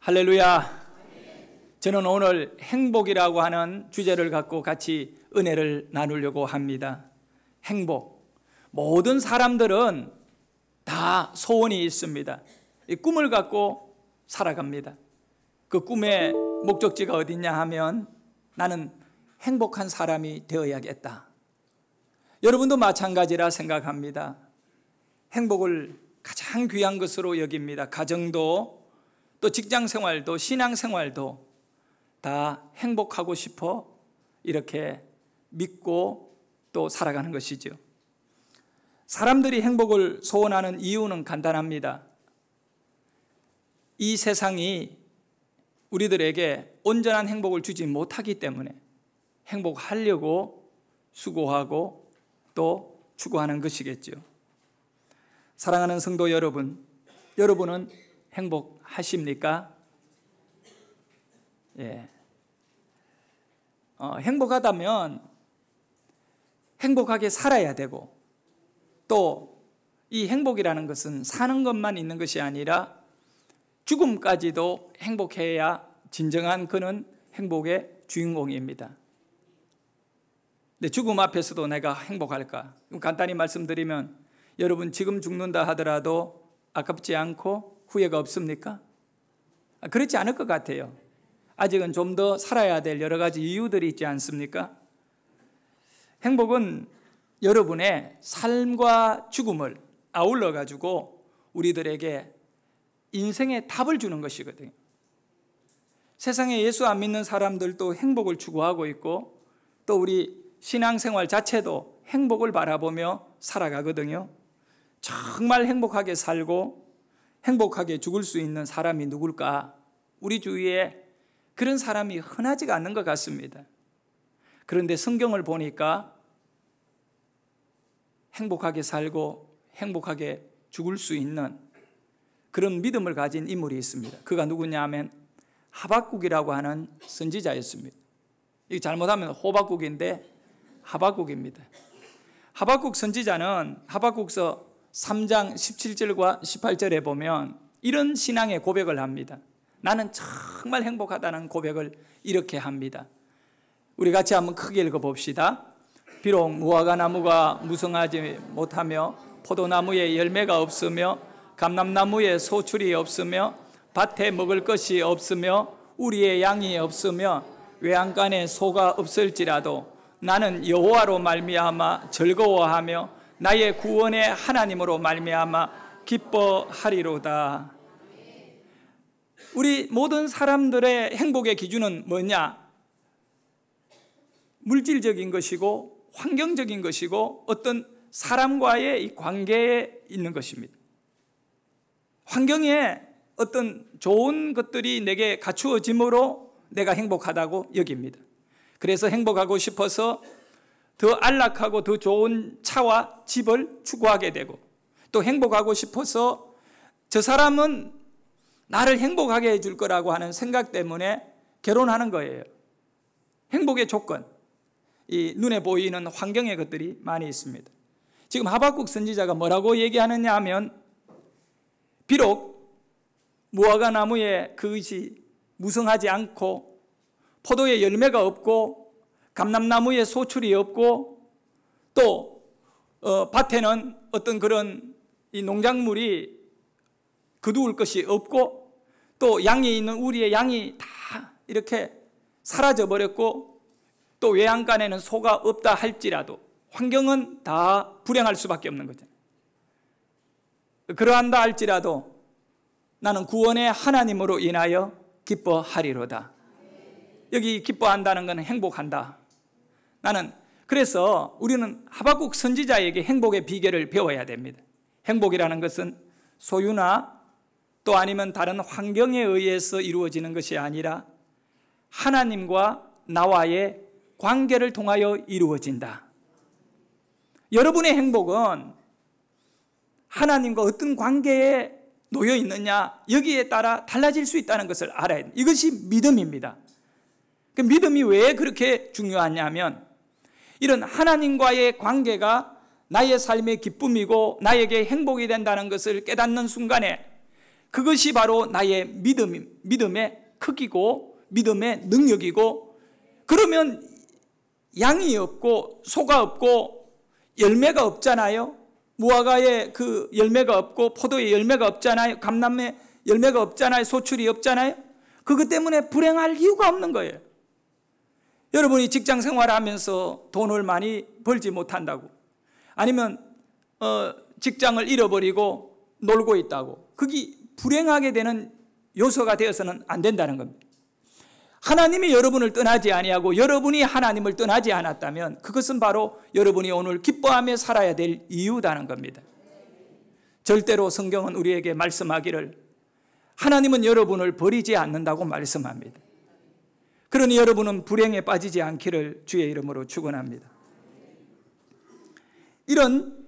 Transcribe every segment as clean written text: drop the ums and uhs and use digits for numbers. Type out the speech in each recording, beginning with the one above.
할렐루야. 저는 오늘 행복이라고 하는 주제를 갖고 같이 은혜를 나누려고 합니다. 행복. 모든 사람들은 다 소원이 있습니다. 이 꿈을 갖고 살아갑니다. 그 꿈의 목적지가 어디냐 하면 나는 행복한 사람이 되어야겠다. 여러분도 마찬가지라 생각합니다. 행복을 가장 귀한 것으로 여깁니다. 가정도 또 직장생활도 신앙생활도 다 행복하고 싶어 이렇게 믿고 또 살아가는 것이죠. 사람들이 행복을 소원하는 이유는 간단합니다. 이 세상이 우리들에게 온전한 행복을 주지 못하기 때문에 행복하려고 수고하고 또 추구하는 것이겠죠. 사랑하는 성도 여러분, 여러분은 행복하십니까? 예. 행복하다면 행복하게 살아야 되고 또 이 행복이라는 것은 사는 것만 있는 것이 아니라 죽음까지도 행복해야 진정한 그는 행복의 주인공입니다. 근데 죽음 앞에서도 내가 행복할까? 간단히 말씀드리면 여러분 지금 죽는다 하더라도 아깝지 않고 후회가 없습니까? 그렇지 않을 것 같아요. 아직은 좀 더 살아야 될 여러 가지 이유들이 있지 않습니까? 행복은 여러분의 삶과 죽음을 아울러 가지고 우리들에게 인생의 답을 주는 것이거든요. 세상에 예수 안 믿는 사람들도 행복을 추구하고 있고 또 우리 신앙생활 자체도 행복을 바라보며 살아가거든요. 정말 행복하게 살고 행복하게 죽을 수 있는 사람이 누굴까? 우리 주위에 그런 사람이 흔하지가 않는 것 같습니다. 그런데 성경을 보니까 행복하게 살고 행복하게 죽을 수 있는 그런 믿음을 가진 인물이 있습니다. 그가 누구냐 하면 하박국이라고 하는 선지자였습니다. 이거 잘못하면 호박국인데 하박국입니다. 하박국 선지자는 하박국서 3장 17절과 18절에 보면 이런 신앙의 고백을 합니다. 나는 정말 행복하다는 고백을 이렇게 합니다. 우리 같이 한번 크게 읽어봅시다. 비록 무화과 나무가 무성하지 못하며 포도나무에 열매가 없으며 감람나무에 소출이 없으며 밭에 먹을 것이 없으며 우리의 양이 없으며 외양간에 소가 없을지라도 나는 여호와로 말미암아 즐거워하며 나의 구원의 하나님으로 말미암아 기뻐하리로다. 우리 모든 사람들의 행복의 기준은 뭐냐? 물질적인 것이고 환경적인 것이고 어떤 사람과의 이 관계에 있는 것입니다. 환경에 어떤 좋은 것들이 내게 갖추어짐으로 내가 행복하다고 여깁니다. 그래서 행복하고 싶어서 더 안락하고 더 좋은 차와 집을 추구하게 되고 또 행복하고 싶어서 저 사람은 나를 행복하게 해줄 거라고 하는 생각 때문에 결혼하는 거예요. 행복의 조건, 이 눈에 보이는 환경의 것들이 많이 있습니다. 지금 하박국 선지자가 뭐라고 얘기하느냐 하면 비록 무화과 나무에 그것이 무성하지 않고 포도에 열매가 없고 감람나무에 소출이 없고 또 밭에는 어떤 그런 이 농작물이 거두을 것이 없고 또 양이 있는 우리의 양이 다 이렇게 사라져 버렸고 또 외양간에는 소가 없다 할지라도 환경은 다 불행할 수밖에 없는 거죠. 그러한다 할지라도 나는 구원의 하나님으로 인하여 기뻐하리로다. 여기 기뻐한다는 것은 행복한다. 나는 그래서 우리는 하박국 선지자에게 행복의 비결을 배워야 됩니다. 행복이라는 것은 소유나 또 아니면 다른 환경에 의해서 이루어지는 것이 아니라 하나님과 나와의 관계를 통하여 이루어진다. 여러분의 행복은 하나님과 어떤 관계에 놓여 있느냐 여기에 따라 달라질 수 있다는 것을 알아야 됩니다. 이것이 믿음입니다. 그 믿음이 왜 그렇게 중요하냐면 이런 하나님과의 관계가 나의 삶의 기쁨이고 나에게 행복이 된다는 것을 깨닫는 순간에 그것이 바로 나의 믿음의 크기고 믿음의 능력이고, 그러면 양이 없고 소가 없고 열매가 없잖아요. 무화과에 그 열매가 없고 포도에 열매가 없잖아요. 감람에 열매가 없잖아요. 소출이 없잖아요. 그것 때문에 불행할 이유가 없는 거예요. 여러분이 직장 생활하면서 돈을 많이 벌지 못한다고, 아니면 직장을 잃어버리고 놀고 있다고, 그게 불행하게 되는 요소가 되어서는 안 된다는 겁니다. 하나님이 여러분을 떠나지 아니하고 여러분이 하나님을 떠나지 않았다면 그것은 바로 여러분이 오늘 기뻐하며 살아야 될 이유라는 겁니다. 절대로 성경은 우리에게 말씀하기를 하나님은 여러분을 버리지 않는다고 말씀합니다. 그러니 여러분은 불행에 빠지지 않기를 주의 이름으로 축원합니다. 이런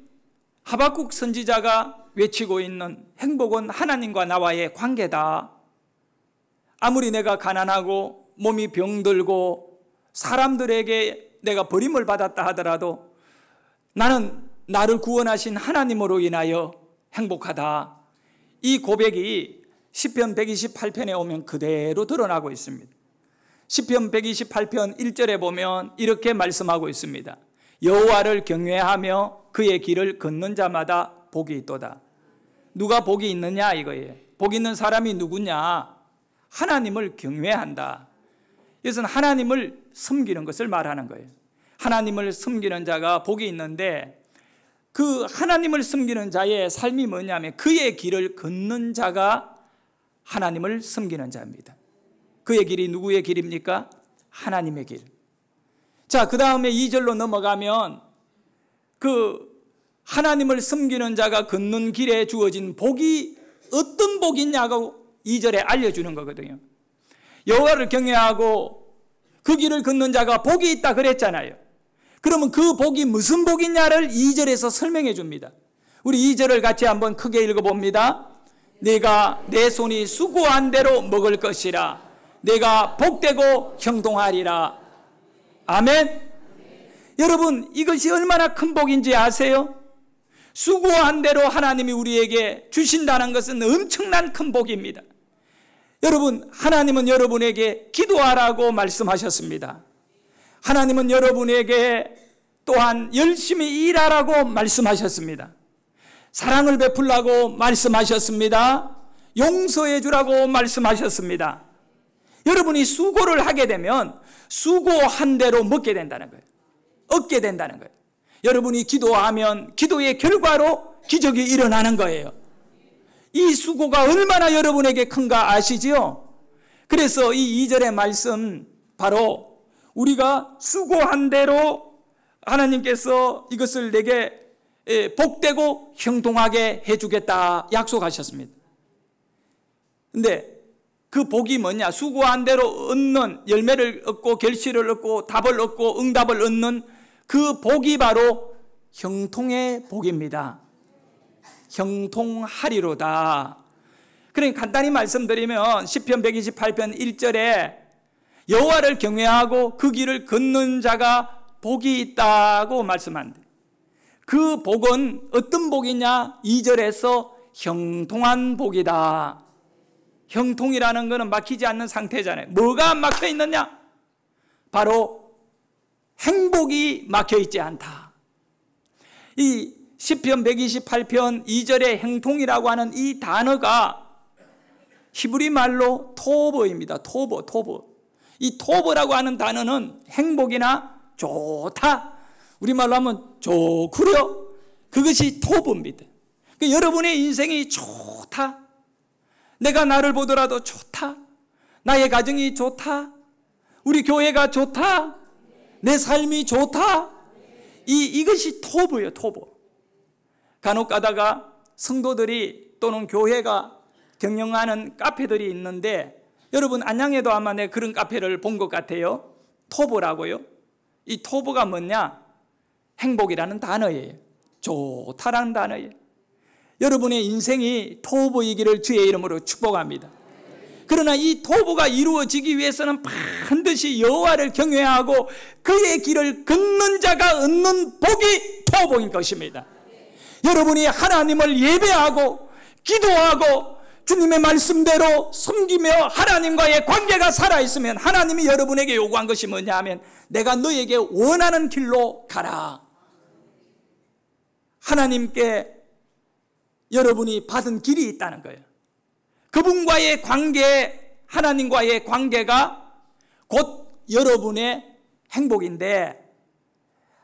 하박국 선지자가 외치고 있는 행복은 하나님과 나와의 관계다. 아무리 내가 가난하고 몸이 병들고 사람들에게 내가 버림을 받았다 하더라도 나는 나를 구원하신 하나님으로 인하여 행복하다. 이 고백이 시편 128편에 오면 그대로 드러나고 있습니다. 시편 128편 1절에 보면 이렇게 말씀하고 있습니다. 여호와를 경외하며 그의 길을 걷는 자마다 복이 있도다. 누가 복이 있느냐 이거예요. 복 있는 사람이 누구냐? 하나님을 경외한다. 이것은 하나님을 섬기는 것을 말하는 거예요. 하나님을 섬기는 자가 복이 있는데, 그 하나님을 섬기는 자의 삶이 뭐냐면 그의 길을 걷는 자가 하나님을 섬기는 자입니다. 그의 길이 누구의 길입니까? 하나님의 길. 자, 그 다음에 2절로 넘어가면 그 하나님을 섬기는 자가 걷는 길에 주어진 복이 어떤 복이냐고 2절에 알려주는 거거든요. 여호와를 경외하고 그 길을 걷는 자가 복이 있다 그랬잖아요. 그러면 그 복이 무슨 복이냐를 2절에서 설명해 줍니다. 우리 2절을 같이 한번 크게 읽어봅니다. 내가 내 손이 수고한 대로 먹을 것이라. 내가 복되고 형통하리라. 아멘. 여러분, 이것이 얼마나 큰 복인지 아세요? 수고한 대로 하나님이 우리에게 주신다는 것은 엄청난 큰 복입니다. 여러분, 하나님은 여러분에게 기도하라고 말씀하셨습니다. 하나님은 여러분에게 또한 열심히 일하라고 말씀하셨습니다. 사랑을 베풀라고 말씀하셨습니다. 용서해 주라고 말씀하셨습니다. 여러분이 수고를 하게 되면 수고한 대로 먹게 된다는 거예요. 얻게 된다는 거예요. 여러분이 기도하면 기도의 결과로 기적이 일어나는 거예요. 이 수고가 얼마나 여러분에게 큰가 아시지요? 그래서 이 2절의 말씀, 바로 우리가 수고한 대로 하나님께서 이것을 내게 복되고 형통하게 해주겠다 약속하셨습니다. 근데 그 복이 뭐냐? 수고한 대로 얻는, 열매를 얻고 결실을 얻고 답을 얻고 응답을 얻는 그 복이 바로 형통의 복입니다. 형통하리로다. 그러니까 간단히 말씀드리면 시편 128편 1절에 여호와를 경외하고 그 길을 걷는 자가 복이 있다고 말씀합니다. 그 복은 어떤 복이냐? 2절에서 형통한 복이다. 형통이라는 것은 막히지 않는 상태잖아요. 뭐가 막혀 있느냐? 바로 행복이 막혀 있지 않다. 이 시편 128편 2절의 형통이라고 하는 이 단어가 히브리 말로 토보입니다. 토보. 이 토보라고 하는 단어는 행복이나 좋다, 우리말로 하면 좋구려, 그것이 토보입니다. 그러니까 여러분의 인생이 좋다, 내가 나를 보더라도 좋다, 나의 가정이 좋다, 우리 교회가 좋다, 내 삶이 좋다, 이것이 토보예요. 토보. 간혹 가다가 성도들이 또는 교회가 경영하는 카페들이 있는데, 여러분 안양에도 아마 내 그런 카페를 본 것 같아요. 토보라고요. 이 토보가 뭐냐? 행복이라는 단어예요. 좋다라는 단어예요. 여러분의 인생이 토보이기를 주의 이름으로 축복합니다. 그러나 이 토보가 이루어지기 위해서는 반드시 여호와를 경외하고 그의 길을 걷는 자가 얻는 복이 토보인 것입니다. 여러분이 하나님을 예배하고 기도하고 주님의 말씀대로 섬기며 하나님과의 관계가 살아있으면 하나님이 여러분에게 요구한 것이 뭐냐 하면 내가 너에게 원하는 길로 가라. 하나님께 여러분이 받은 길이 있다는 거예요. 그분과의 관계, 하나님과의 관계가 곧 여러분의 행복인데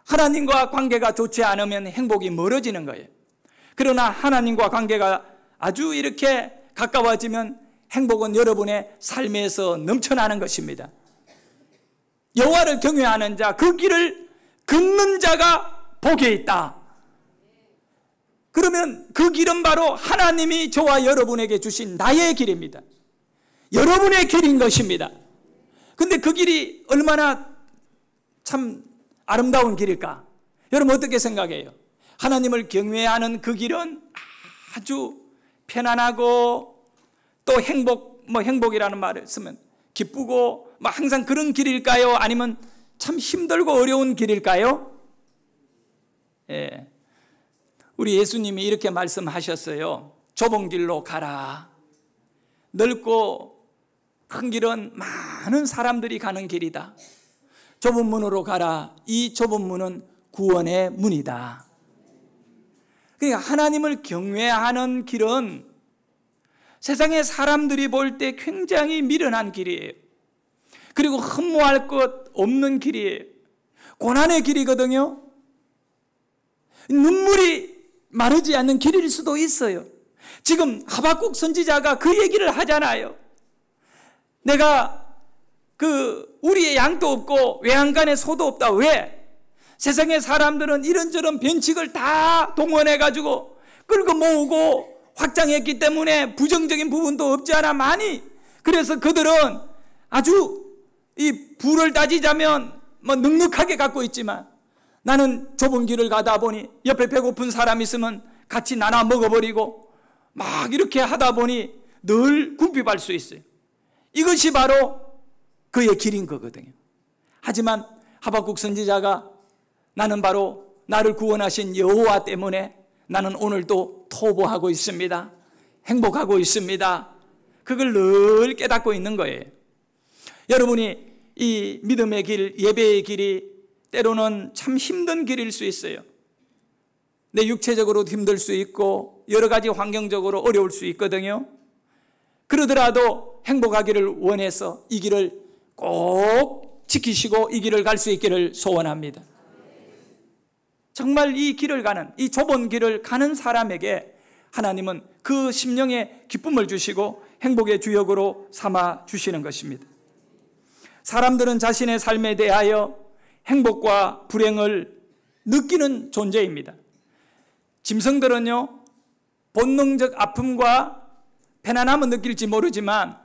하나님과 관계가 좋지 않으면 행복이 멀어지는 거예요. 그러나 하나님과 관계가 아주 이렇게 가까워지면 행복은 여러분의 삶에서 넘쳐나는 것입니다. 여호와를 경외하는 자, 그 길을 걷는 자가 복이 있다. 그러면 그 길은 바로 하나님이 저와 여러분에게 주신 나의 길입니다. 여러분의 길인 것입니다. 근데 그 길이 얼마나 참 아름다운 길일까? 여러분 어떻게 생각해요? 하나님을 경외하는 그 길은 아주 편안하고 또 행복이라는 말을 쓰면 기쁘고 항상 그런 길일까요? 아니면 참 힘들고 어려운 길일까요? 예. 우리 예수님이 이렇게 말씀하셨어요. 좁은 길로 가라. 넓고 큰 길은 많은 사람들이 가는 길이다. 좁은 문으로 가라. 이 좁은 문은 구원의 문이다. 그러니까 하나님을 경외하는 길은 세상의 사람들이 볼 때 굉장히 미련한 길이에요. 그리고 흠모할 것 없는 길이에요. 고난의 길이거든요. 눈물이 마르지 않는 길일 수도 있어요. 지금 하박국 선지자가 그 얘기를 하잖아요. 내가 우리의 양도 없고 외양간에 소도 없다. 왜? 세상의 사람들은 이런저런 변칙을 다 동원해가지고 끌고 모으고 확장했기 때문에 부정적인 부분도 없지 않아 많이. 그래서 그들은 아주 이 부를 따지자면 넉넉하게 갖고 있지만 나는 좁은 길을 가다 보니 옆에 배고픈 사람 있으면 같이 나눠 먹어버리고 막 이렇게 하다 보니 늘 궁핍할 수 있어요. 이것이 바로 그의 길인 거거든요. 하지만 하박국 선지자가 나는 바로 나를 구원하신 여호와 때문에 나는 오늘도 토보하고 있습니다. 행복하고 있습니다. 그걸 늘 깨닫고 있는 거예요. 여러분이 이 믿음의 길, 예배의 길이 때로는 참 힘든 길일 수 있어요. 내 육체적으로도 힘들 수 있고 여러 가지 환경적으로 어려울 수 있거든요. 그러더라도 행복하기를 원해서 이 길을 꼭 지키시고 이 길을 갈 수 있기를 소원합니다. 정말 이 길을 가는, 이 좁은 길을 가는 사람에게 하나님은 그 심령에 기쁨을 주시고 행복의 주역으로 삼아 주시는 것입니다. 사람들은 자신의 삶에 대하여 행복과 불행을 느끼는 존재입니다. 짐승들은요, 본능적 아픔과 편안함은 느낄지 모르지만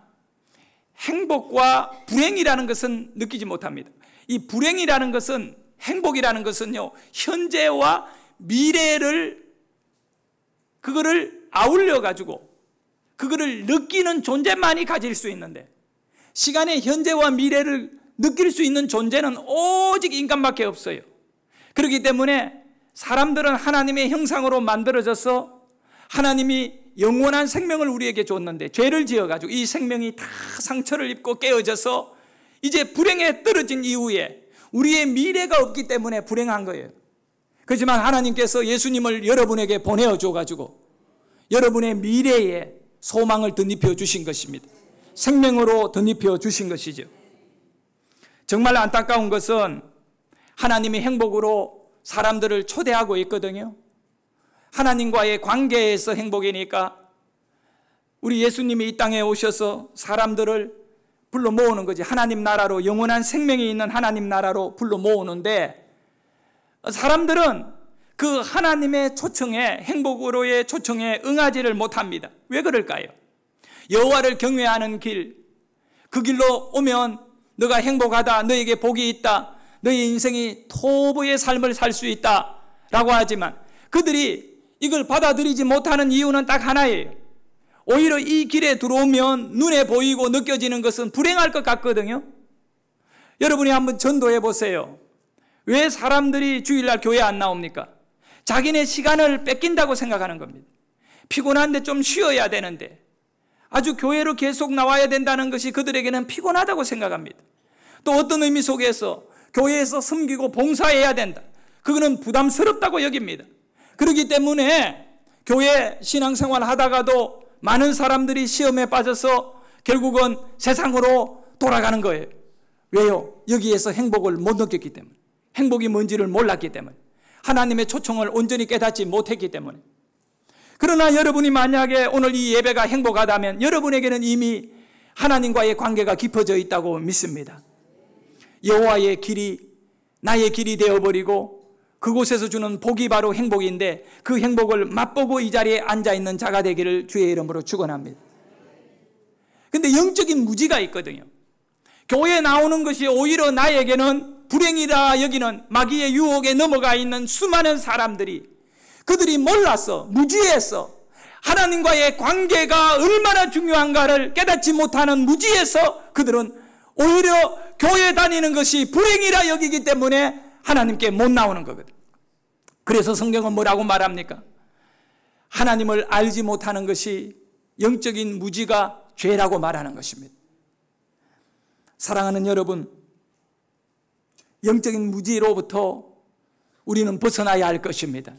행복과 불행이라는 것은 느끼지 못합니다. 이 불행이라는 것은, 행복이라는 것은요, 현재와 미래를 그거를 아울러 가지고 그거를 느끼는 존재만이 가질 수 있는데, 시간의 현재와 미래를 느낄 수 있는 존재는 오직 인간밖에 없어요. 그렇기 때문에 사람들은 하나님의 형상으로 만들어져서 하나님이 영원한 생명을 우리에게 줬는데 죄를 지어가지고 이 생명이 다 상처를 입고 깨어져서 이제 불행에 떨어진 이후에 우리의 미래가 없기 때문에 불행한 거예요. 그렇지만 하나님께서 예수님을 여러분에게 보내어줘가지고 여러분의 미래에 소망을 덧입혀 주신 것입니다. 생명으로 덧입혀 주신 것이죠. 정말 안타까운 것은 하나님이 행복으로 사람들을 초대하고 있거든요. 하나님과의 관계에서 행복이니까 우리 예수님이 이 땅에 오셔서 사람들을 불러 모으는 거지. 하나님 나라로, 영원한 생명이 있는 하나님 나라로 불러 모으는데 사람들은 그 하나님의 초청에, 행복으로의 초청에 응하지를 못합니다. 왜 그럴까요? 여호와를 경외하는 길, 그 길로 오면 너가 행복하다, 너에게 복이 있다, 너의 인생이 토부의 삶을 살 수 있다 라고 하지만 그들이 이걸 받아들이지 못하는 이유는 딱 하나예요. 오히려 이 길에 들어오면 눈에 보이고 느껴지는 것은 불행할 것 같거든요. 여러분이 한번 전도해 보세요. 왜 사람들이 주일날 교회 안 나옵니까? 자기네 시간을 뺏긴다고 생각하는 겁니다. 피곤한데 좀 쉬어야 되는데 아주 교회로 계속 나와야 된다는 것이 그들에게는 피곤하다고 생각합니다. 또 어떤 의미 속에서 교회에서 섬기고 봉사해야 된다, 그거는 부담스럽다고 여깁니다. 그렇기 때문에 교회 신앙생활 하다가도 많은 사람들이 시험에 빠져서 결국은 세상으로 돌아가는 거예요. 왜요? 여기에서 행복을 못 느꼈기 때문에, 행복이 뭔지를 몰랐기 때문에, 하나님의 초청을 온전히 깨닫지 못했기 때문에. 그러나 여러분이 만약에 오늘 이 예배가 행복하다면 여러분에게는 이미 하나님과의 관계가 깊어져 있다고 믿습니다. 여호와의 길이 나의 길이 되어버리고 그곳에서 주는 복이 바로 행복인데, 그 행복을 맛보고 이 자리에 앉아있는 자가 되기를 주의 이름으로 축원합니다. 근데 영적인 무지가 있거든요. 교회에 나오는 것이 오히려 나에게는 불행이다 여기는 마귀의 유혹에 넘어가 있는 수많은 사람들이, 그들이 몰라서, 무지해서 하나님과의 관계가 얼마나 중요한가를 깨닫지 못하는 무지에서 그들은 오히려 교회 다니는 것이 불행이라 여기기 때문에 하나님께 못 나오는 거거든. 그래서 성경은 뭐라고 말합니까? 하나님을 알지 못하는 것이 영적인 무지가 죄라고 말하는 것입니다. 사랑하는 여러분, 영적인 무지로부터 우리는 벗어나야 할 것입니다.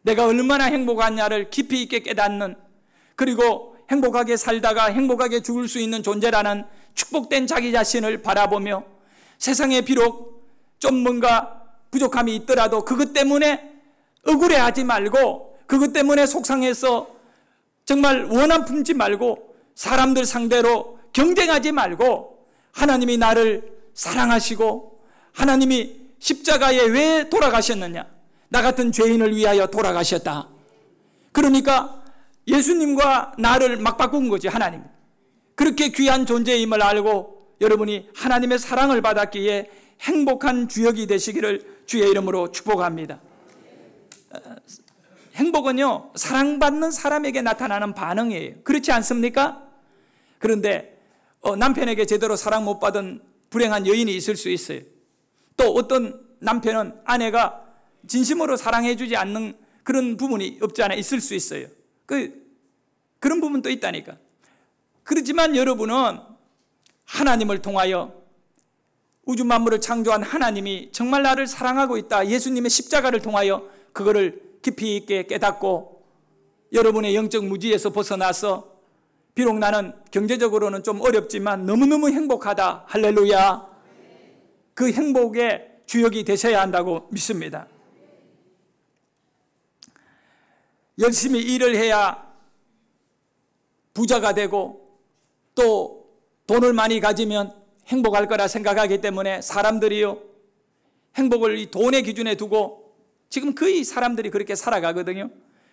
내가 얼마나 행복하냐를 깊이 있게 깨닫는, 그리고 행복하게 살다가 행복하게 죽을 수 있는 존재라는 축복된 자기 자신을 바라보며, 세상에 비록 좀 뭔가 부족함이 있더라도 그것 때문에 억울해하지 말고, 그것 때문에 속상해서 정말 원한 품지 말고, 사람들 상대로 경쟁하지 말고, 하나님이 나를 사랑하시고 하나님이 십자가에 왜 돌아가셨느냐? 나 같은 죄인을 위하여 돌아가셨다. 그러니까 예수님과 나를 막 바꾼 거지, 하나님. 그렇게 귀한 존재임을 알고 여러분이 하나님의 사랑을 받았기에 행복한 주역이 되시기를 주의 이름으로 축복합니다. 행복은요, 사랑받는 사람에게 나타나는 반응이에요. 그렇지 않습니까? 그런데 남편에게 제대로 사랑 못 받은 불행한 여인이 있을 수 있어요. 또 어떤 남편은 아내가 진심으로 사랑해 주지 않는 그런 부분이 없지 않아 있을 수 있어요. 그런 부분도 있다니까. 그렇지만 여러분은 하나님을 통하여 우주 만물을 창조한 하나님이 정말 나를 사랑하고 있다, 예수님의 십자가를 통하여 그거를 깊이 있게 깨닫고 여러분의 영적 무지에서 벗어나서, 비록 나는 경제적으로는 좀 어렵지만 너무너무 행복하다, 할렐루야, 그 행복의 주역이 되셔야 한다고 믿습니다. 열심히 일을 해야 부자가 되고 또 돈을 많이 가지면 행복할 거라 생각하기 때문에 사람들이요, 행복을 이 돈의 기준에 두고 지금 거의 사람들이 그렇게 살아가거든요.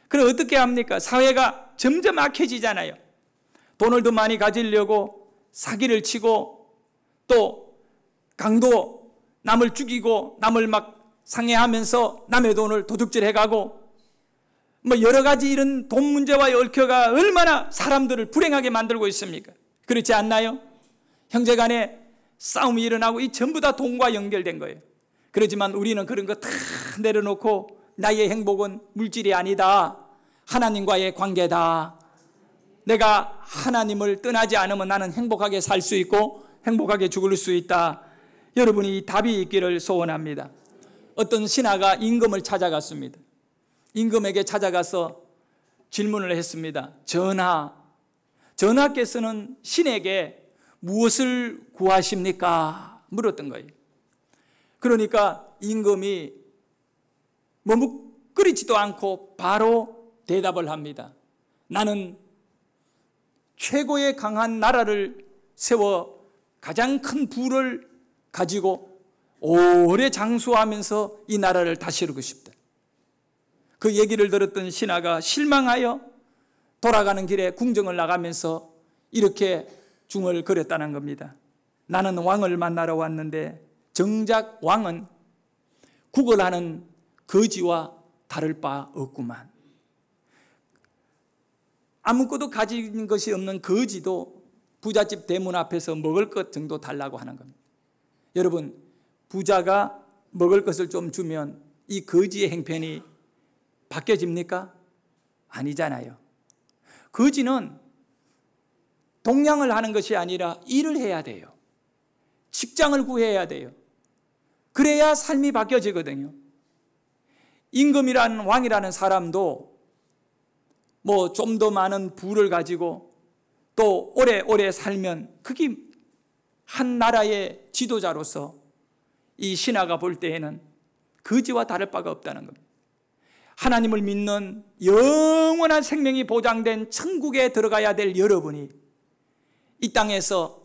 그럼 어떻게 합니까? 사회가 점점 악해지잖아요. 돈을 더 많이 가지려고 사기를 치고, 또 강도 남을 죽이고 남을 막 상해하면서 남의 돈을 도둑질해가고, 뭐 여러 가지 이런 돈 문제와의 얽혀가 얼마나 사람들을 불행하게 만들고 있습니까? 그렇지 않나요? 형제간에 싸움이 일어나고 이 전부 다 돈과 연결된 거예요. 그렇지만 우리는 그런 거 다 내려놓고 나의 행복은 물질이 아니다, 하나님과의 관계다. 내가 하나님을 떠나지 않으면 나는 행복하게 살 수 있고 행복하게 죽을 수 있다. 여러분이 이 답이 있기를 소원합니다. 어떤 신하가 임금을 찾아갔습니다. 임금에게 찾아가서 질문을 했습니다. 전하께서는 신에게 무엇을 구하십니까? 물었던 거예요. 그러니까 임금이 머뭇거리지도 않고 바로 대답을 합니다. 나는 최고의 강한 나라를 세워 가장 큰 부를 가지고 오래 장수하면서 이 나라를 다스리고 싶다. 그 얘기를 들었던 신하가 실망하여 돌아가는 길에 궁정을 나가면서 이렇게 중을 그렸다는 겁니다. 나는 왕을 만나러 왔는데 정작 왕은 구걸하는 거지와 다를 바 없구만. 아무것도 가진 것이 없는 거지도 부잣집 대문 앞에서 먹을 것 정도 달라고 하는 겁니다. 여러분, 부자가 먹을 것을 좀 주면 이 거지의 행편이 바뀌어집니까? 아니잖아요. 거지는 동냥을 하는 것이 아니라 일을 해야 돼요. 직장을 구해야 돼요. 그래야 삶이 바뀌어지거든요. 임금이라는 왕이라는 사람도 뭐 좀 더 많은 부를 가지고 또 오래오래 살면 그게 한 나라의 지도자로서 이 신하가 볼 때에는 거지와 다를 바가 없다는 겁니다. 하나님을 믿는 영원한 생명이 보장된 천국에 들어가야 될 여러분이 이 땅에서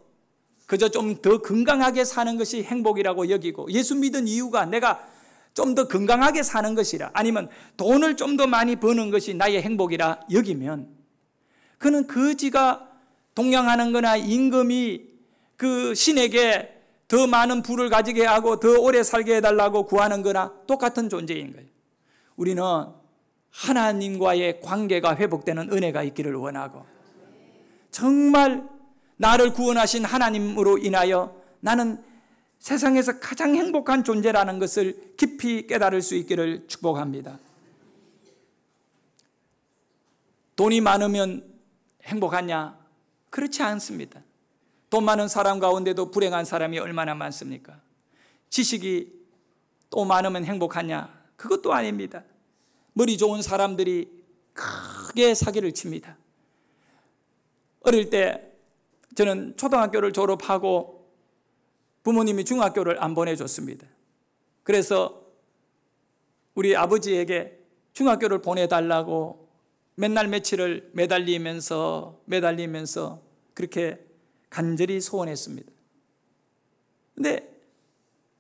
그저 좀 더 건강하게 사는 것이 행복이라고 여기고, 예수 믿은 이유가 내가 좀 더 건강하게 사는 것이라, 아니면 돈을 좀 더 많이 버는 것이 나의 행복이라 여기면, 그는 거지가 동냥하는 거나 임금이 그 신에게 더 많은 부를 가지게 하고 더 오래 살게 해달라고 구하는 거나 똑같은 존재인 거예요. 우리는 하나님과의 관계가 회복되는 은혜가 있기를 원하고, 정말 나를 구원하신 하나님으로 인하여 나는 세상에서 가장 행복한 존재라는 것을 깊이 깨달을 수 있기를 축복합니다. 돈이 많으면 행복하냐? 그렇지 않습니다. 돈 많은 사람 가운데도 불행한 사람이 얼마나 많습니까? 지식이 또 많으면 행복하냐? 그것도 아닙니다. 머리 좋은 사람들이 크게 사기를 칩니다. 어릴 때 저는 초등학교를 졸업하고 부모님이 중학교를 안 보내줬습니다. 그래서 우리 아버지에게 중학교를 보내달라고 맨날 며칠을 매달리면서 그렇게 간절히 소원했습니다. 근데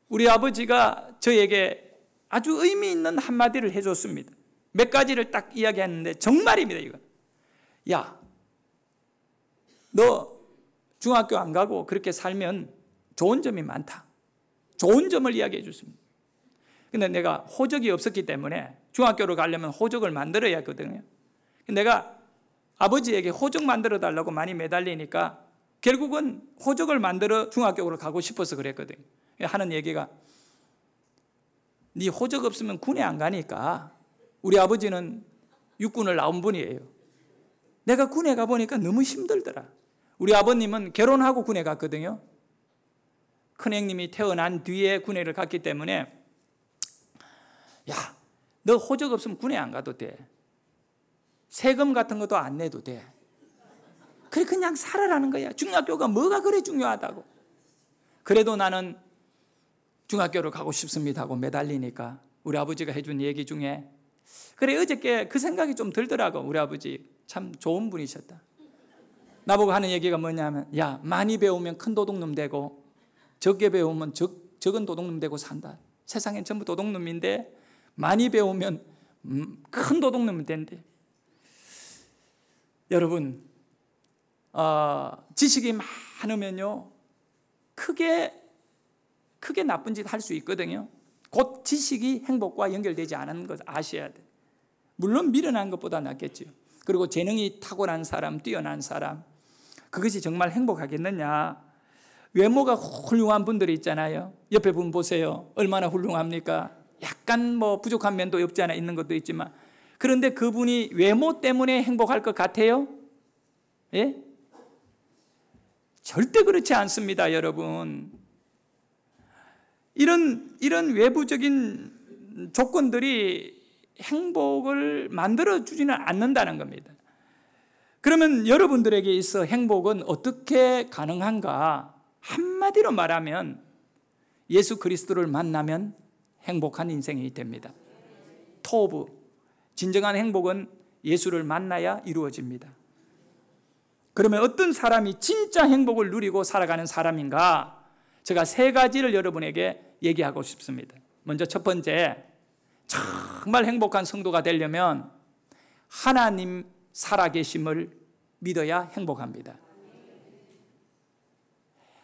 우리 아버지가 저에게 아주 의미 있는 한마디를 해줬습니다. 몇 가지를 딱 이야기했는데 정말입니다. 이거. 야, 너 중학교 안 가고 그렇게 살면 좋은 점이 많다. 좋은 점을 이야기해 줬습니다. 근데 내가 호적이 없었기 때문에 중학교를 가려면 호적을 만들어야 했거든요. 내가 아버지에게 호적 만들어 달라고 많이 매달리니까 결국은 호적을 만들어 중학교로 가고 싶어서 그랬거든요. 하는 얘기가, 네 호적 없으면 군에 안 가니까, 우리 아버지는 육군을 나온 분이에요. 내가 군에 가보니까 너무 힘들더라. 우리 아버님은 결혼하고 군에 갔거든요. 큰형님이 태어난 뒤에 군에를 갔기 때문에, 야, 너 호적 없으면 군에 안 가도 돼. 세금 같은 것도 안 내도 돼. 그래, 그냥 살아라는 거야. 중학교가 뭐가 그래 중요하다고. 그래도 나는 중학교를 가고 싶습니다 하고 매달리니까 우리 아버지가 해준 얘기 중에, 그래, 어저께 그 생각이 좀 들더라고. 우리 아버지 참 좋은 분이셨다. 나보고 하는 얘기가 뭐냐면, 야, 많이 배우면 큰 도둑놈 되고 적게 배우면 적은 도둑놈 되고 산다. 세상엔 전부 도둑놈인데 많이 배우면 큰 도둑놈이 된대. 여러분, 지식이 많으면요 크게 나쁜 짓 할 수 있거든요. 곧 지식이 행복과 연결되지 않은 것 아셔야 돼. 물론 미련한 것보다 낫겠죠. 그리고 재능이 탁월한 사람, 뛰어난 사람, 그것이 정말 행복하겠느냐? 외모가 훌륭한 분들이 있잖아요. 옆에 분 보세요. 얼마나 훌륭합니까? 약간 뭐 부족한 면도 없지 않아 있는 것도 있지만, 그런데 그분이 외모 때문에 행복할 것 같아요? 예? 절대 그렇지 않습니다, 여러분. 이런 외부적인 조건들이 행복을 만들어주지는 않는다는 겁니다. 그러면 여러분들에게 있어 행복은 어떻게 가능한가? 한마디로 말하면 예수 그리스도를 만나면 행복한 인생이 됩니다. 토브, 진정한 행복은 예수를 만나야 이루어집니다. 그러면 어떤 사람이 진짜 행복을 누리고 살아가는 사람인가? 제가 3가지를 여러분에게 얘기하고 싶습니다. 먼저 첫 번째, 정말 행복한 성도가 되려면 하나님 살아계심을 믿어야 행복합니다.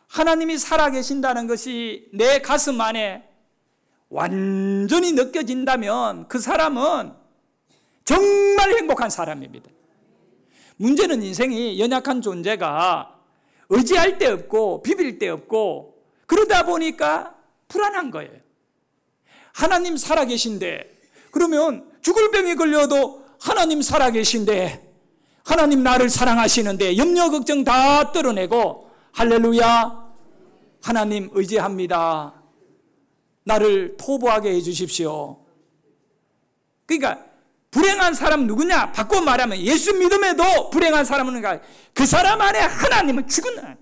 하나님이 살아계신다는 것이 내 가슴 안에 완전히 느껴진다면 그 사람은 정말 행복한 사람입니다. 문제는 인생이 연약한 존재가 의지할 데 없고 비빌 데 없고 그러다 보니까 불안한 거예요. 하나님 살아계신데, 그러면 죽을 병에 걸려도 하나님 살아계신데 하나님 나를 사랑하시는데 염려 걱정 다 떨어내고 할렐루야, 하나님 의지합니다. 나를 토보하게 해주십시오. 그러니까 불행한 사람 누구냐? 바꿔 말하면 예수 믿음에도 불행한 사람은 그 사람 안에 하나님은 죽은,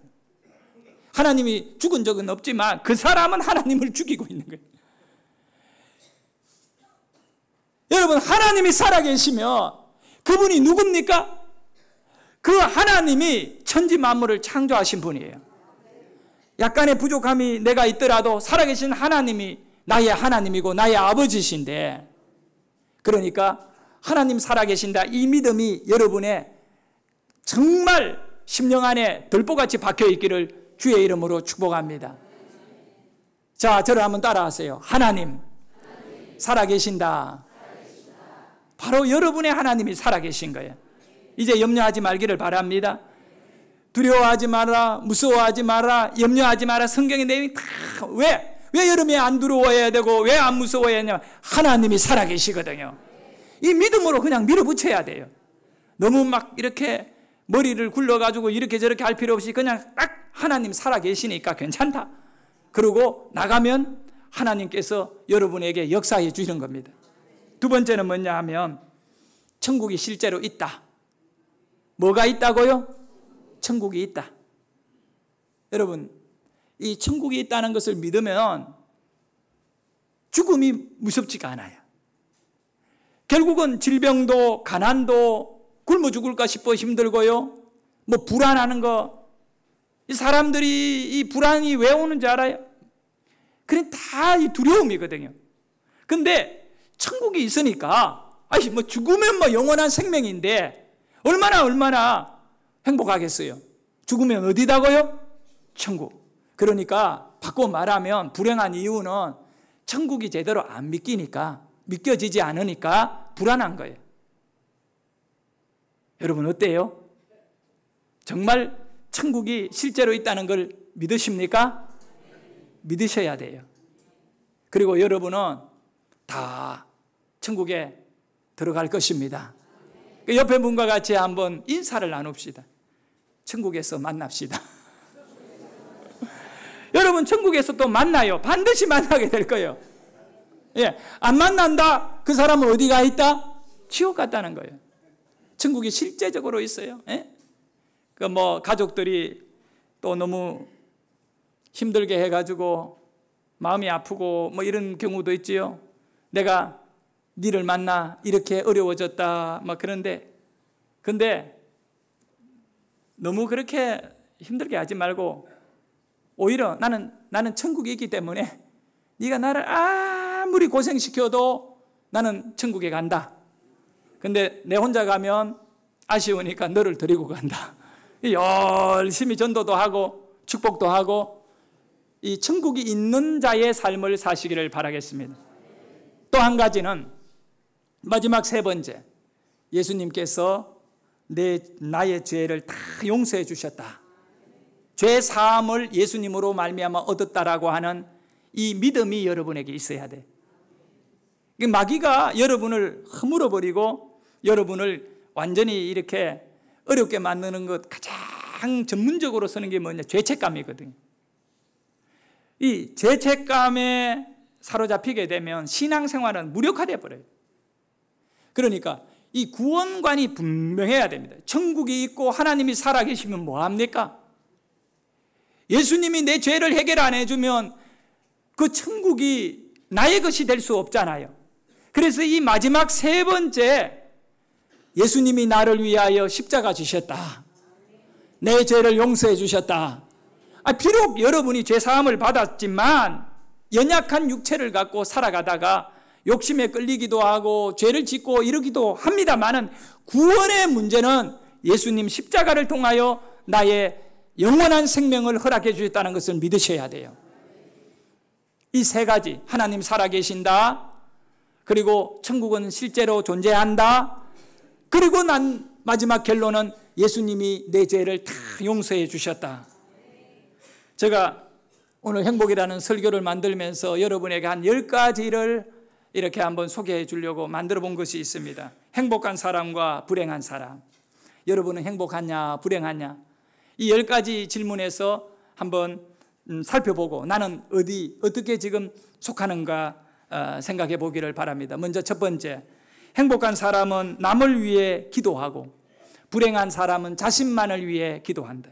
하나님이 죽은 적은 없지만 그 사람은 하나님을 죽이고 있는 거예요. 여러분, 하나님이 살아계시면 그분이 누굽니까? 그 하나님이 천지 만물을 창조하신 분이에요. 약간의 부족함이 내가 있더라도 살아계신 하나님이 나의 하나님이고 나의 아버지신데, 그러니까 하나님 살아계신다, 이 믿음이 여러분의 정말 심령 안에 들보같이 박혀있기를 주의 이름으로 축복합니다. 자, 저를 한번 따라하세요. 하나님 살아계신다. 바로 여러분의 하나님이 살아계신 거예요. 이제 염려하지 말기를 바랍니다. 두려워하지 마라, 무서워하지 마라, 염려하지 마라. 성경의 내용이 다 왜 여러분이 안 두려워해야 되고 왜 안 무서워해야 되냐? 하나님이 살아계시거든요. 이 믿음으로 그냥 밀어붙여야 돼요. 너무 막 이렇게 머리를 굴러가지고 이렇게 저렇게 할 필요 없이 그냥 딱 하나님 살아계시니까 괜찮다. 그리고 나가면 하나님께서 여러분에게 역사해 주시는 겁니다. 두 번째는 뭐냐 하면 천국이 실제로 있다. 뭐가 있다고요? 천국이 있다. 여러분, 이 천국이 있다는 것을 믿으면 죽음이 무섭지가 않아요. 결국은 질병도 가난도 굶어 죽을까 싶어 힘들고요. 뭐 불안하는 거, 이 사람들이 이 불안이 왜 오는지 알아요? 그냥 다 이 두려움이거든요. 근데 천국이 있으니까 아니 뭐 죽으면 뭐 영원한 생명인데 얼마나 행복하겠어요. 죽으면 어디다고요? 천국. 그러니까 바꿔 말하면 불행한 이유는 천국이 제대로 안 믿겨지지 않으니까 불안한 거예요. 여러분 어때요? 정말 천국이 실제로 있다는 걸 믿으십니까? 믿으셔야 돼요. 그리고 여러분은 다 천국에 들어갈 것입니다. 옆에 분과 같이 한번 인사를 나눕시다. 천국에서 만납시다. 여러분 천국에서 또 만나요. 반드시 만나게 될 거예요. 예, 안 만난다? 그 사람은 어디가 있다? 지옥 갔다는 거예요. 천국이 실제적으로 있어요. 예? 그 뭐 가족들이 또 너무 힘들게 해가지고 마음이 아프고 뭐 이런 경우도 있지요. 내가 니를 만나 이렇게 어려워졌다 막 그런데, 근데 너무 그렇게 힘들게 하지 말고 오히려 나는 천국에 있기 때문에 네가 나를 아무리 고생시켜도 나는 천국에 간다. 근데 내 혼자 가면 아쉬우니까 너를 데리고 간다. 열심히 전도도 하고 축복도 하고 이 천국이 있는 자의 삶을 사시기를 바라겠습니다. 또 한 가지는 마지막 세 번째, 예수님께서 나의 죄를 다 용서해 주셨다. 죄 사함을 예수님으로 말미암아 얻었다라고 하는 이 믿음이 여러분에게 있어야 돼. 마귀가 여러분을 허물어버리고 여러분을 완전히 이렇게 어렵게 만드는 것 가장 전문적으로 쓰는 게 뭐냐? 죄책감이거든요. 이 죄책감에 사로잡히게 되면 신앙생활은 무력화되어 버려요. 그러니까 이 구원관이 분명해야 됩니다. 천국이 있고 하나님이 살아계시면 뭐합니까? 예수님이 내 죄를 해결 안 해주면 그 천국이 나의 것이 될 수 없잖아요. 그래서 이 마지막 세 번째, 예수님이 나를 위하여 십자가 지셨다. 내 죄를 용서해 주셨다. 비록 여러분이 죄사함을 받았지만 연약한 육체를 갖고 살아가다가 욕심에 끌리기도 하고 죄를 짓고 이러기도 합니다만은 구원의 문제는 예수님 십자가를 통하여 나의 영원한 생명을 허락해 주셨다는 것을 믿으셔야 돼요. 이 세 가지, 하나님 살아계신다, 그리고 천국은 실제로 존재한다, 그리고 난 마지막 결론은 예수님이 내 죄를 다 용서해 주셨다. 제가 오늘 행복이라는 설교를 만들면서 여러분에게 한 10가지를 이렇게 한번 소개해 주려고 만들어 본 것이 있습니다. 행복한 사람과 불행한 사람. 여러분은 행복하냐 불행하냐? 이 10가지 질문에서 한번 살펴보고 나는 어떻게 지금 속하는가 생각해 보기를 바랍니다. 먼저 첫 번째, 행복한 사람은 남을 위해 기도하고 불행한 사람은 자신만을 위해 기도한다.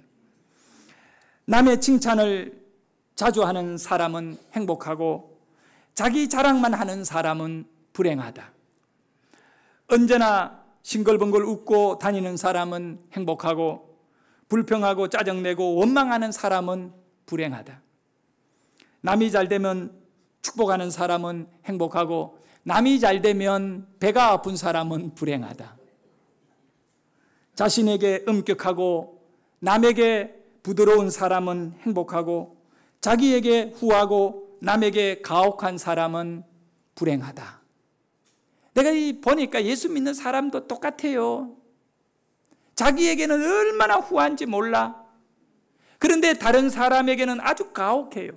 남의 칭찬을 자주 하는 사람은 행복하고 자기 자랑만 하는 사람은 불행하다. 언제나 싱글벙글 웃고 다니는 사람은 행복하고 불평하고 짜증내고 원망하는 사람은 불행하다. 남이 잘 되면 축복하는 사람은 행복하고 남이 잘 되면 배가 아픈 사람은 불행하다. 자신에게 엄격하고 남에게 부드러운 사람은 행복하고 자기에게 후하고 남에게 가혹한 사람은 불행하다. 내가 보니까 예수 믿는 사람도 똑같아요. 자기에게는 얼마나 후한지 몰라. 그런데 다른 사람에게는 아주 가혹해요.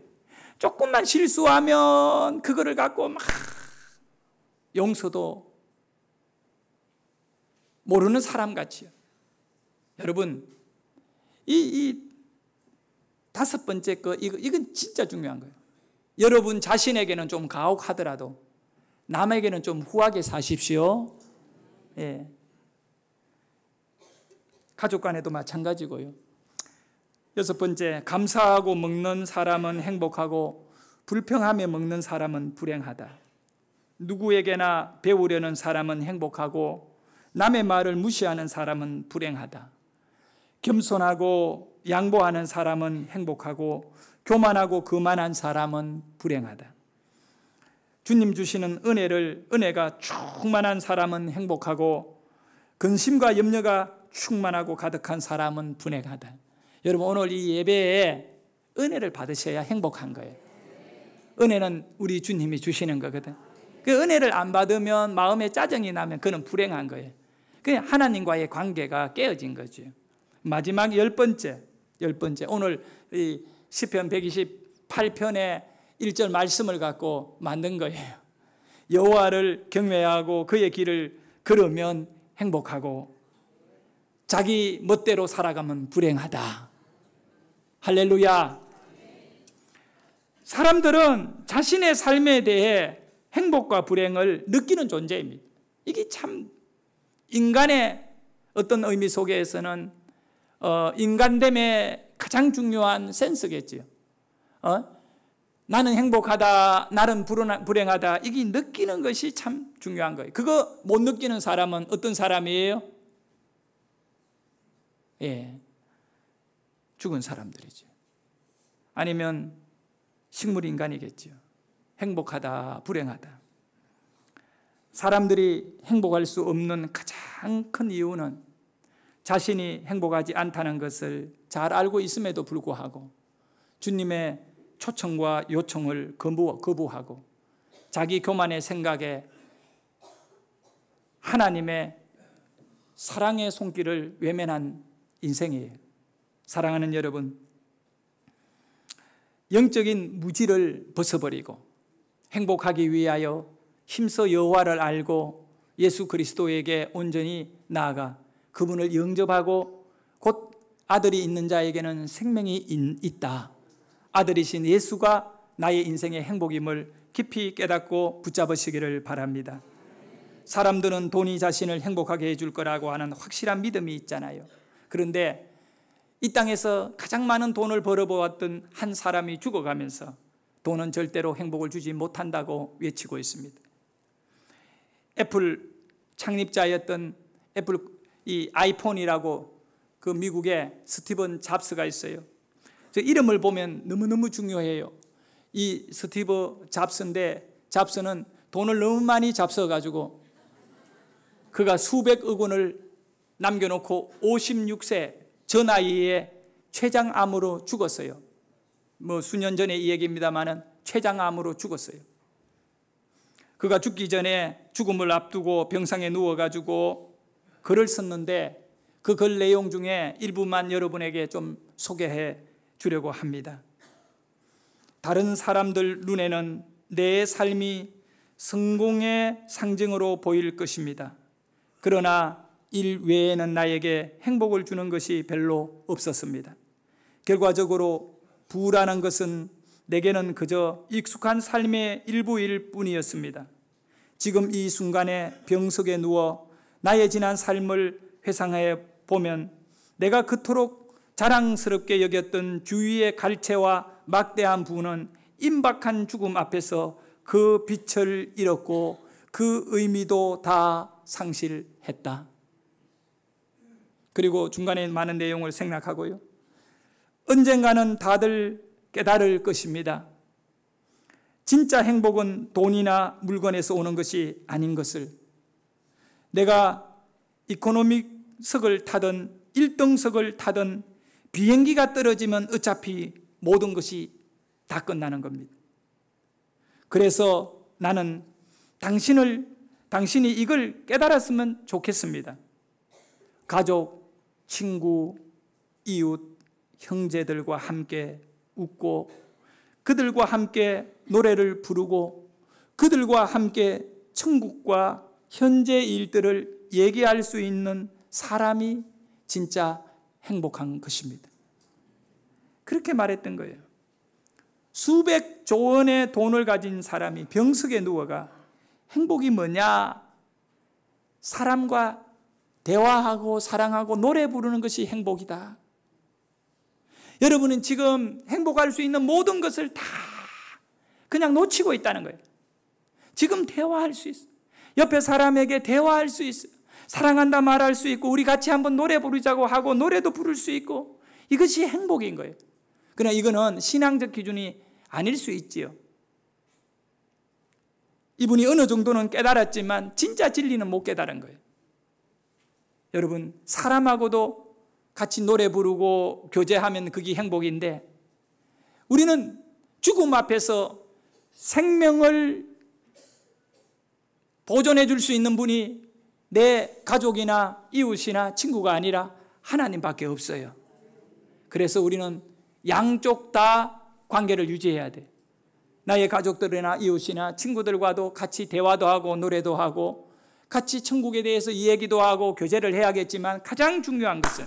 조금만 실수하면 그거를 갖고 막 용서도 모르는 사람 같이요. 여러분, 이 다섯 번째 이건 진짜 중요한 거예요. 여러분 자신에게는 좀 가혹하더라도 남에게는 좀 후하게 사십시오. 예. 가족 간에도 마찬가지고요. 여섯 번째, 감사하고 먹는 사람은 행복하고 불평하며 먹는 사람은 불행하다. 누구에게나 배우려는 사람은 행복하고 남의 말을 무시하는 사람은 불행하다. 겸손하고 양보하는 사람은 행복하고 교만하고 거만한 사람은 불행하다. 주님 주시는 은혜가 충만한 사람은 행복하고 근심과 염려가 충만하고 가득한 사람은 불행하다. 여러분, 오늘 이 예배에 은혜를 받으셔야 행복한 거예요. 은혜는 우리 주님이 주시는 거거든. 그 은혜를 안 받으면 마음에 짜증이 나면 그는 불행한 거예요. 그냥 하나님과의 관계가 깨어진 거죠. 마지막 열 번째, 오늘 이 시편 128편의 1절 말씀을 갖고 만든 거예요. 여호와를 경외하고 그의 길을 걸으면 행복하고 자기 멋대로 살아가면 불행하다. 할렐루야. 사람들은 자신의 삶에 대해 행복과 불행을 느끼는 존재입니다. 이게 참 인간의 어떤 의미 속에서는 인간됨의 가장 중요한 센스겠지요. 나는 행복하다, 나는 불행하다, 이게 느끼는 것이 참 중요한 거예요. 그거 못 느끼는 사람은 어떤 사람이에요? 예, 죽은 사람들이죠. 아니면 식물인간이겠죠. 행복하다, 불행하다. 사람들이 행복할 수 없는 가장 큰 이유는 자신이 행복하지 않다는 것을 잘 알고 있음에도 불구하고 주님의 초청과 요청을 거부하고 자기 교만의 생각에 하나님의 사랑의 손길을 외면한 인생이에요. 사랑하는 여러분, 영적인 무지를 벗어버리고 행복하기 위하여 힘써 여호와를 알고 예수 그리스도에게 온전히 나아가 그분을 영접하고 곧 아들이 있는 자에게는 생명이 있다. 아들이신 예수가 나의 인생의 행복임을 깊이 깨닫고 붙잡으시기를 바랍니다. 사람들은 돈이 자신을 행복하게 해줄 거라고 하는 확실한 믿음이 있잖아요. 그런데 이 땅에서 가장 많은 돈을 벌어보았던 한 사람이 죽어가면서 돈은 절대로 행복을 주지 못한다고 외치고 있습니다. 애플 창립자였던 애플 이 아이폰이라고 그 미국의 스티븐 잡스가 있어요. 저 이름을 보면 너무너무 중요해요. 이 스티브 잡스인데 잡스는 돈을 너무 많이 잡숴가지고 그가 수백억 원을 남겨놓고 56세 저 나이에 췌장암으로 죽었어요. 뭐 수년 전에 이 얘기입니다만은 췌장암으로 죽었어요. 그가 죽기 전에 죽음을 앞두고 병상에 누워가지고 글을 썼는데 그 글 내용 중에 일부만 여러분에게 좀 소개해 주려고 합니다. 다른 사람들 눈에는 내 삶이 성공의 상징으로 보일 것입니다. 그러나 일 외에는 나에게 행복을 주는 것이 별로 없었습니다. 결과적으로 부라는 것은 내게는 그저 익숙한 삶의 일부일 뿐이었습니다. 지금 이 순간에 병석에 누워 나의 지난 삶을 회상해 보면 내가 그토록 자랑스럽게 여겼던 주위의 갈채와 막대한 부는 임박한 죽음 앞에서 그 빛을 잃었고 그 의미도 다 상실했다. 그리고 중간에 많은 내용을 생략하고요. 언젠가는 다들 깨달을 것입니다. 진짜 행복은 돈이나 물건에서 오는 것이 아닌 것을. 내가 이코노믹석을 타든 1등석을 타든 비행기가 떨어지면 어차피 모든 것이 다 끝나는 겁니다. 그래서 나는 당신이 이걸 깨달았으면 좋겠습니다. 가족, 친구, 이웃, 형제들과 함께 웃고 그들과 함께 노래를 부르고 그들과 함께 천국과 현재 일들을 얘기할 수 있는 사람이 진짜 행복한 것입니다. 그렇게 말했던 거예요. 수백조 원의 돈을 가진 사람이 병석에 누워가 행복이 뭐냐? 사람과 대화하고 사랑하고 노래 부르는 것이 행복이다. 여러분은 지금 행복할 수 있는 모든 것을 다 그냥 놓치고 있다는 거예요. 지금 대화할 수 있어. 옆에 사람에게 대화할 수 있어. 사랑한다 말할 수 있고 우리 같이 한번 노래 부르자고 하고 노래도 부를 수 있고 이것이 행복인 거예요. 그러나 이거는 신앙적 기준이 아닐 수 있지요. 이분이 어느 정도는 깨달았지만 진짜 진리는 못 깨달은 거예요. 여러분, 사람하고도 같이 노래 부르고 교제하면 그게 행복인데 우리는 죽음 앞에서 생명을 보존해 줄 수 있는 분이 내 가족이나 이웃이나 친구가 아니라 하나님밖에 없어요. 그래서 우리는 양쪽 다 관계를 유지해야 돼. 나의 가족들이나 이웃이나 친구들과도 같이 대화도 하고 노래도 하고 같이 천국에 대해서 이야기도 하고 교제를 해야겠지만 가장 중요한 것은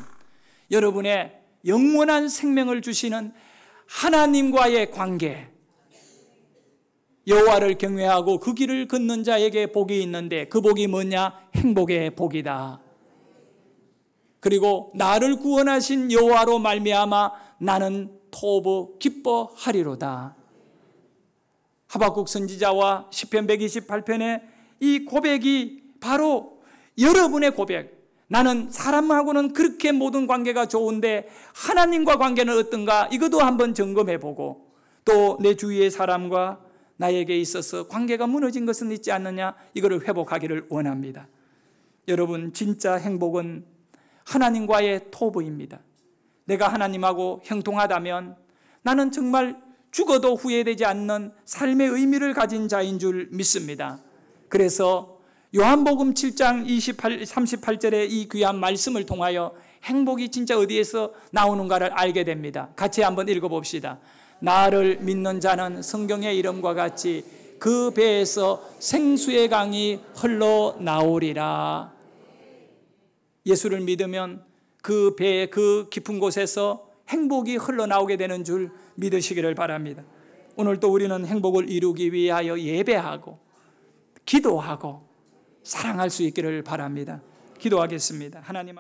여러분의 영원한 생명을 주시는 하나님과의 관계, 여호와를 경외하고 그 길을 걷는 자에게 복이 있는데 그 복이 뭐냐? 행복의 복이다. 그리고 나를 구원하신 여호와로 말미암아 나는 토부 기뻐하리로다. 하박국 선지자와 시편 128편의 이 고백이 바로 여러분의 고백. 나는 사람하고는 그렇게 모든 관계가 좋은데 하나님과 관계는 어떤가? 이것도 한번 점검해보고 또 내 주위의 사람과 나에게 있어서 관계가 무너진 것은 있지 않느냐? 이거를 회복하기를 원합니다. 여러분, 진짜 행복은 하나님과의 토부입니다. 내가 하나님하고 형통하다면 나는 정말 죽어도 후회되지 않는 삶의 의미를 가진 자인 줄 믿습니다. 그래서 요한복음 7장 38절의 이 귀한 말씀을 통하여 행복이 진짜 어디에서 나오는가를 알게 됩니다. 같이 한번 읽어봅시다. 나를 믿는 자는 성경의 이름과 같이 그 배에서 생수의 강이 흘러나오리라. 예수를 믿으면 그 배의 그 깊은 곳에서 행복이 흘러나오게 되는 줄 믿으시기를 바랍니다. 오늘 또 우리는 행복을 이루기 위하여 예배하고 기도하고 사랑할 수 있기를 바랍니다. 기도하겠습니다. 하나님